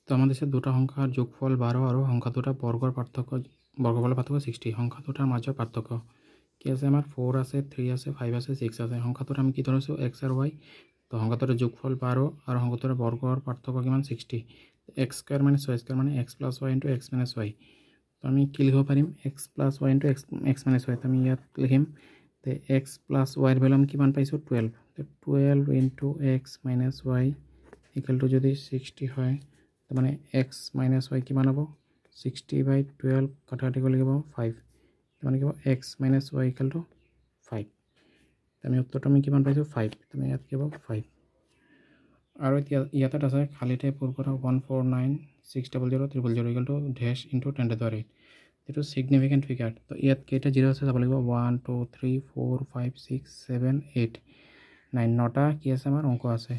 তো আমাদের কাছে দুটো সংখ্যার যোগফল 12 আর সংখ্যা দুটার বর্গের পার্থক্য 60 সংখ্যা দুটার মাঝের পার্থক্য কি আছে আমার 4 আছে 3 আছে 5 আছে 6 আছে সংখ্যা দুটা আমি কি ধরেছো x আর y তো সংখ্যা দুটার যোগফল 12 আর সংখ্যা দুটার বর্গের পার্থক্য কিমান 60 x স্কয়ার মানে y স্কয়ার মানে x + y * x - y তো আমি কি লিখিব পাৰিম x + y * x - y তো আমি ইয়াত লিখিম তে x + y এর ভ্যালু আমি কিমান পাইছো 12 তো 12 * x - y = যদি 60 হয় তো মানে x - y কিমান হ'ব 60/12 কাটাকাটি কৰি লিখিব 5 তো মানে কিবা x - y = 5 তো আমি উত্তৰটো আমি কিমান পাইছো 5 তো আমি ইয়াত কিবা 5 আৰু ইয়াত আছে খালিতে পূৰ কৰা 149600000 ড্যাশ * 10^8 এটো সিগনিফিকেন্ট ফিগার তো ইয়াত কেইটা জিরো আছে যাব লাগিব 1 2 3 4 5 6 7 8 9 নটা কি আছে আমাৰ অংক আছে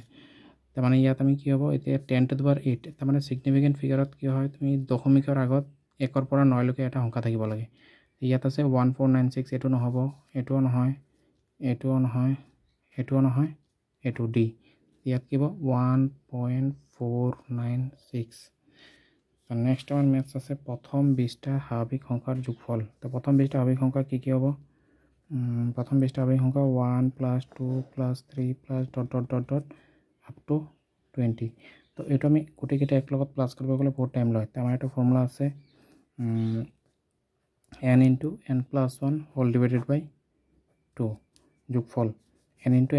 তাৰ মানে ইয়াত আমি কি হ'ব এতিয়া 10^8 তাৰ মানে সিগনিফিকেন্ট ফিগাৰত কি হয় তুমি দশমিকৰ আগত 1 ৰ পৰা 9 লৈকে এটা সংখ্যা থাকিব লাগে ইয়াত আছে 1496 এটো নহব এটোও নহয় এটোও নহয় এটোও নহয় এটো ডি ইয়াত কিবা 1.496 তো নেক্সট আমাৰ ম্যাথছ আছে প্ৰথম 20টা স্বাভাৱিক সংখ্যাৰ যোগফল তো প্ৰথম 20টা স্বাভাৱিক সংখ্যা কি কি হ'ব প্ৰথম 20টা স্বাভাৱিক সংখ্যা 1 + 2 + 3 + ... up to 20 তো এটো আমি গোটেইকেইটা এক লগত প্লাস কৰিব গলে বহুত টাইম লয় তো আমাৰ এটা ফৰ্মুলা আছে n * n + 1 হোল ডিভাইডেড বাই 2 যোগফল n * n + 1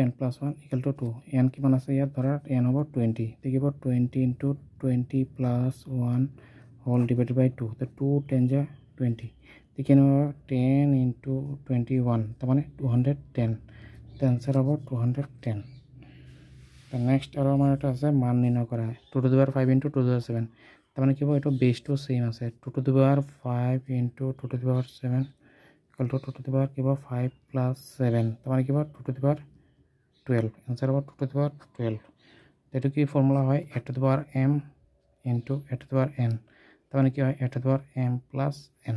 = 2 n কিমান আছে ইয়াত ধৰা n হ'ব 20 দেখিব 20 * 20 + 1 হোল ডিভাইডেড বাই 2 তো 2 10 * 20 দেখিনো 10 * 21 তার মানে 210 তো आंसर হবে 210 তো নেক্সট আৰু আমাৰ এটা আছে মান নিৰ্ণয় কৰা 2^5 * 2^7 তার মানে কি হ'ব এটো বেসটো সেম আছে 2^5 * 2^7 = 2^5 + 7 তার মানে কি হ'ব 2^12 आंसर হ'ব 2^12 এটো কি ফর্মুলা হয় a^m * a^n তার মানে কি হয় a^m + n